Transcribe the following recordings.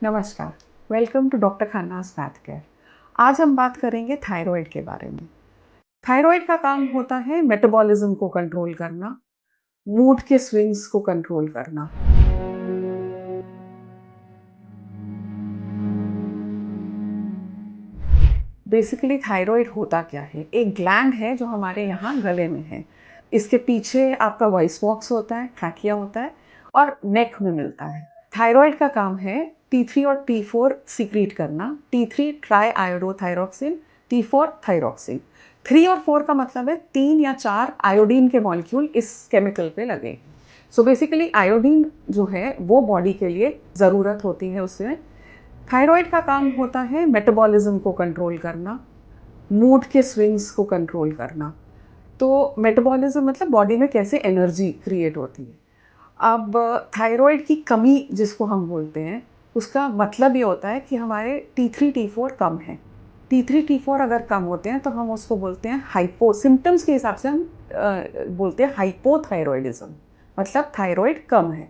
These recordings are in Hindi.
नमस्कार, welcome to doctor Khanna's math care. आज हम बात करेंगे थायराइड के बारे में। थायराइड का काम होता है मेटाबॉलिज्म को कंट्रोल करना, मूड के स्विंग्स को कंट्रोल करना। बेसिकली थायराइड होता क्या है? एक ग्लैंड है जो हमारे यहाँ गले में है। इसके पीछे आपका वॉइस बॉक्स होता है, ट्रैकिया होता है और नेक में मिलता है। थायराइड का काम है T3 और T4 सीक्रेट करना। T3 try आयोडोथायरोक्सिन, T4 thyroxine. 3 और 4 का मतलब है 3 या 4 आयोडीन के मॉलिक्यूल इस केमिकल पे लगे। सो बेसिकली आयोडीन जो है वो बॉडी के लिए ज़रूरत होती है उसमें। थायराइड का काम होता है मेटाबॉलिज्म को कंट्रोल करना, मूड के स्विंग्स को कंट्रोल करना। तो मेटाबॉलिज्म मतलब बॉडी में कैसे एनर्जी क्रिएट होती है। अब थायराइड की कमी जिसको हम बोलते हैं, उसका मतलब ये होता है कि हमारे T3 T4 कम है। T3 T4 अगर कम होते हैं तो हम उसको बोलते हैं हाइपो, सिम्टम्स के हिसाब से हम बोलते हैं हाइपोथायरॉयडिज्म, मतलब थायराइड कम है।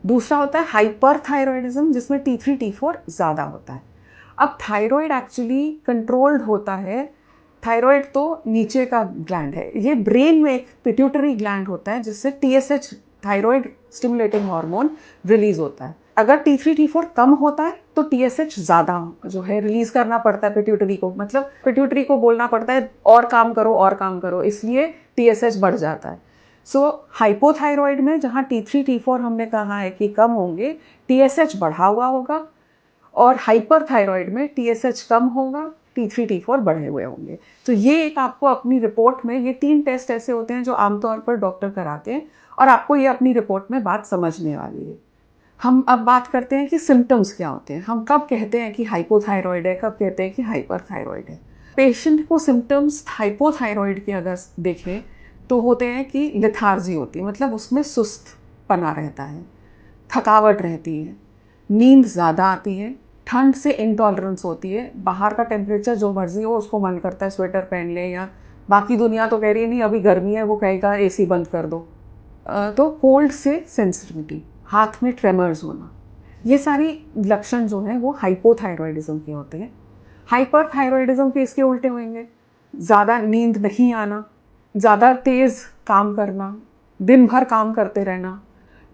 दूसरा होता है हाइपर थायरॉयडिज्म, जिसमें T3 T4 ज़्यादा होता है। अब थायराइड एक्चुअली कंट्रोल्ड होता है। थायराइड तो नीचे का ग्लैंड है, ये ब्रेन में एक पिट्यूटरी ग्लैंड होता है जिससे TSH, thyroid stimulating hormone, release होता है। अगर T3 T4 कम होता है तो TSH ज़्यादा जो है रिलीज करना पड़ता है पिट्यूटरी को, मतलब पिट्यूटरी को बोलना पड़ता है और काम करो और काम करो, इसलिए TSH बढ़ जाता है। सो हाइपोथायरॉइड में जहाँ T3 T4 हमने कहा है कि कम होंगे, TSH बढ़ा हुआ होगा, और हाइपर थायरॉइड में TSH कम होगा, T3 T4 बढ़े हुए होंगे। तो ये एक आपको अपनी रिपोर्ट में, ये 3 टेस्ट ऐसे होते हैं जो आमतौर पर डॉक्टर कराते हैं और आपको ये अपनी रिपोर्ट में बात समझने वाली है। हम अब बात करते हैं कि सिम्टम्स क्या होते हैं। हम कब कहते हैं कि हाइपोथायरॉइड है, कब कहते हैं कि हाइपर थायरॉइड है। पेशेंट को सिम्टम्स हाइपोथायरॉइड के अगर देखें तो होते हैं कि लेथार्जी होती है, मतलब उसमें सुस्त पना रहता है, थकावट रहती है, नींद ज़्यादा आती है, ठंड से इंटॉलरेंस होती है। बाहर का टेम्परेचर जो मर्जी हो उसको मन करता है स्वेटर पहन ले, या बाकी दुनिया तो कह रही है नहीं अभी गर्मी है, वो कहेगा AC बंद कर दो। तो कोल्ड से सेंसिटिविटी, हाथ में ट्रेमर्स होना, ये सारी लक्षण जो हैं वो हाइपोथायरॉयडिज्म के होते हैं। हाइपर थायरॉयडिज्म के इसके उल्टे होंगे, ज़्यादा नींद नहीं आना, ज़्यादा तेज़ काम करना, दिन भर काम करते रहना,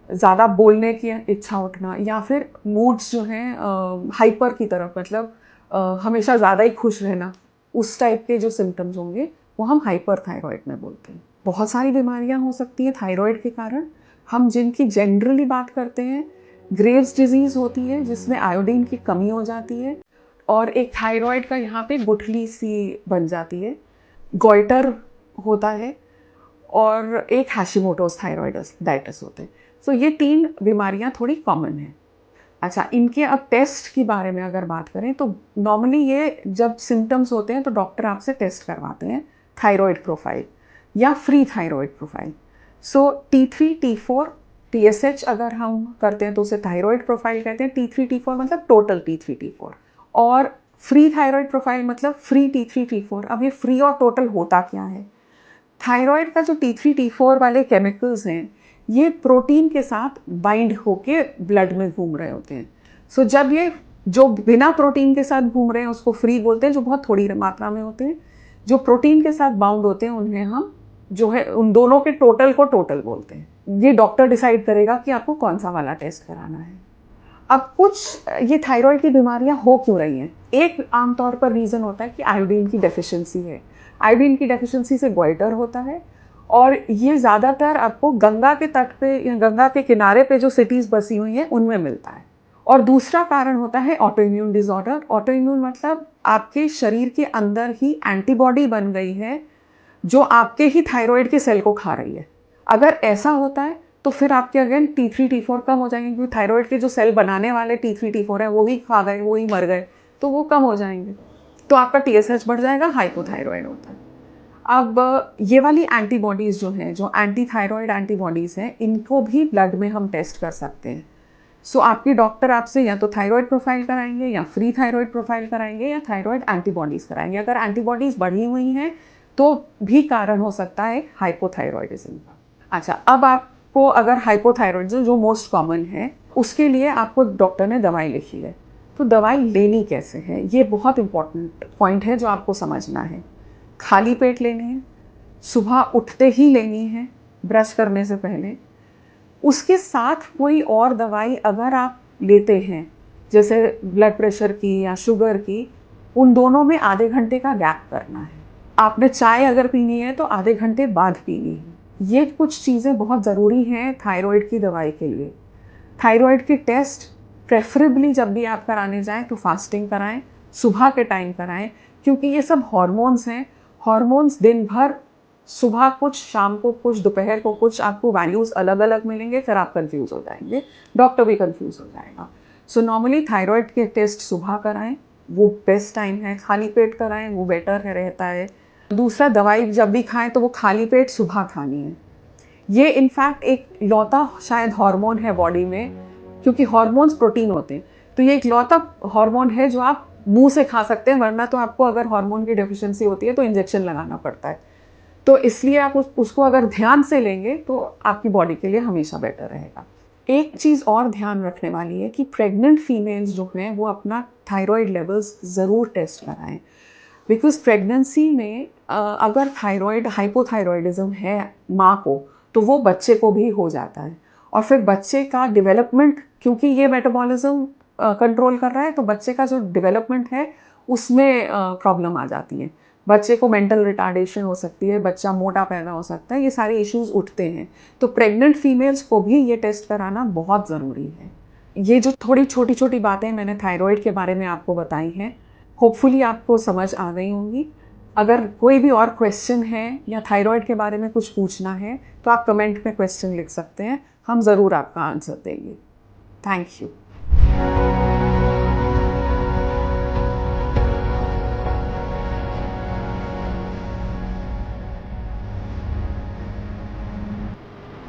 ज़्यादा बोलने की इच्छा उठना, या फिर मूड्स जो हैं हाइपर की तरफ, मतलब हमेशा ज़्यादा ही खुश रहना, उस टाइप के जो सिम्टम्स होंगे वो हम हाइपर थायरॉइड में बोलते हैं। बहुत सारी बीमारियां हो सकती हैं थायराइड के कारण। हम जिनकी जनरली बात करते हैं, ग्रेव्स डिजीज़ होती है जिसमें आयोडीन की कमी हो जाती है और एक थायराइड का यहाँ पे गुठली सी बन जाती है, गॉइटर होता है, और एक हैशिमोटोस थायरॉइडाइटिस होते हैं। सो ये 3 बीमारियां थोड़ी कॉमन हैं। अच्छा, इनके अब टेस्ट के बारे में अगर बात करें तो नॉर्मली ये जब सिम्टम्स होते हैं तो डॉक्टर आपसे टेस्ट करवाते हैं, थायराइड प्रोफाइल या फ्री थायराइड प्रोफाइल। सो T3 T4 TSH अगर हम करते हैं तो उसे थायराइड प्रोफाइल कहते हैं। T3 T4 मतलब टोटल T3 T4, और फ्री थायराइड प्रोफाइल मतलब फ्री T3 T4। अब ये फ्री और टोटल होता क्या है? थायराइड का जो T3 T4 वाले केमिकल्स हैं, ये प्रोटीन के साथ बाइंड होके ब्लड में घूम रहे होते हैं। सो जब ये जो बिना प्रोटीन के साथ घूम रहे हैं उसको फ्री बोलते हैं, जो बहुत थोड़ी मात्रा में होते हैं। जो प्रोटीन के साथ बाउंड होते हैं उन्हें हम जो है उन दोनों के टोटल को टोटल बोलते हैं। ये डॉक्टर डिसाइड करेगा कि आपको कौन सा वाला टेस्ट कराना है। अब कुछ ये थायराइड की बीमारियां हो क्यों रही हैं? एक आमतौर पर रीज़न होता है कि आयोडीन की डेफिशिएंसी है। आयोडीन की डेफिशिएंसी से गॉइटर होता है, और ये ज़्यादातर आपको गंगा के तट पे या गंगा के किनारे पे जो सिटीज़ बसी हुई हैं उनमें मिलता है। और दूसरा कारण होता है ऑटोइम्यून डिसऑर्डर। ऑटोइम्यून मतलब आपके शरीर के अंदर ही एंटीबॉडी बन गई है जो आपके ही थायराइड के सेल को खा रही है। अगर ऐसा होता है तो फिर आपके अगेन T3 T4 कम हो जाएंगे, क्योंकि थायराइड के जो सेल बनाने वाले T3 T4 है वो ही खा गए, वो ही मर गए, तो वो कम हो जाएंगे, तो आपका TSH बढ़ जाएगा, हाइपोथायरॉइड होता है। अब ये वाली एंटीबॉडीज़ जो हैं, जो एंटी थायराइड एंटीबॉडीज़ हैं, इनको भी ब्लड में हम टेस्ट कर सकते हैं। सो आपकी डॉक्टर आपसे या तो थायराइड प्रोफाइल कराएंगे, या फ्री थायराइड प्रोफाइल कराएंगे, या थायराइड एंटीबॉडीज़ कराएंगे। अगर एंटीबॉडीज़ बढ़ी हुई हैं तो भी कारण हो सकता है हाइपोथायरॉयडिज्म का। अच्छा, अब आपको अगर हाइपोथायरॉयडिज्म जो मोस्ट कॉमन है, उसके लिए आपको डॉक्टर ने दवाई लिखी है। तो दवाई लेनी कैसे है, ये बहुत इम्पोर्टेंट पॉइंट है जो आपको समझना है। खाली पेट लेनी है, सुबह उठते ही लेनी है, ब्रश करने से पहले। उसके साथ कोई और दवाई अगर आप लेते हैं, जैसे ब्लड प्रेशर की या शुगर की, उन दोनों में आधे घंटे का गैप करना है। आपने चाय अगर पीनी है तो आधे घंटे बाद पीनी है। ये कुछ चीज़ें बहुत ज़रूरी हैं थायराइड की दवाई के लिए। थायराइड के टेस्ट प्रेफरेबली जब भी आप कराने जाएँ तो फास्टिंग कराएँ, सुबह के टाइम कराएँ, क्योंकि ये सब हॉर्मोन्स हैं। हॉर्मोन्स दिन भर, सुबह कुछ, शाम को कुछ, दोपहर को कुछ, आपको वैल्यूज़ अलग-अलग मिलेंगे, फिर आप कन्फ्यूज़ हो जाएँगे, डॉक्टर भी कन्फ्यूज़ हो जाएगा। सो नॉर्मली थायराइड के टेस्ट सुबह कराएँ, वो बेस्ट टाइम है। खाली पेट कराएँ, वो बेटर है, रहता है। दूसरा, दवाई जब भी खाएँ तो वो खाली पेट सुबह खानी है। ये इनफैक्ट एक लौता शायद हार्मोन है बॉडी में, क्योंकि हार्मोन्स प्रोटीन होते हैं, तो ये एक लौता हार्मोन है जो आप मुंह से खा सकते हैं, वरना तो आपको अगर हार्मोन की डेफिशिएंसी होती है तो इंजेक्शन लगाना पड़ता है। तो इसलिए आप उसको अगर ध्यान से लेंगे तो आपकी बॉडी के लिए हमेशा बेटर रहेगा। एक चीज़ और ध्यान रखने वाली है कि प्रेग्नेंट फीमेल्स जो हैं वो अपना थायराइड लेवल्स ज़रूर टेस्ट कराएं, बिकॉज प्रेगनेंसी में अगर थायराइड हाइपोथायरॉयडिज्म है माँ को, तो वो बच्चे को भी हो जाता है। और फिर बच्चे का डेवलपमेंट, क्योंकि ये मेटाबॉलिज्म कंट्रोल कर रहा है, तो बच्चे का जो डेवलपमेंट है उसमें प्रॉब्लम आ जाती है। बच्चे को मेंटल रिटार्डेशन हो सकती है, बच्चा मोटा पैदा हो सकता है, ये सारे इश्यूज उठते हैं। तो प्रेग्नेंट फीमेल्स को भी ये टेस्ट कराना बहुत ज़रूरी है। ये जो थोड़ी छोटी छोटी बातें मैंने थायराइड के बारे में आपको बताई हैं, होपफुली आपको समझ आ गई होंगी। अगर कोई भी और क्वेश्चन है या थायराइड के बारे में कुछ पूछना है तो आप कमेंट में क्वेश्चन लिख सकते हैं, हम ज़रूर आपका आंसर देंगे। Thank you.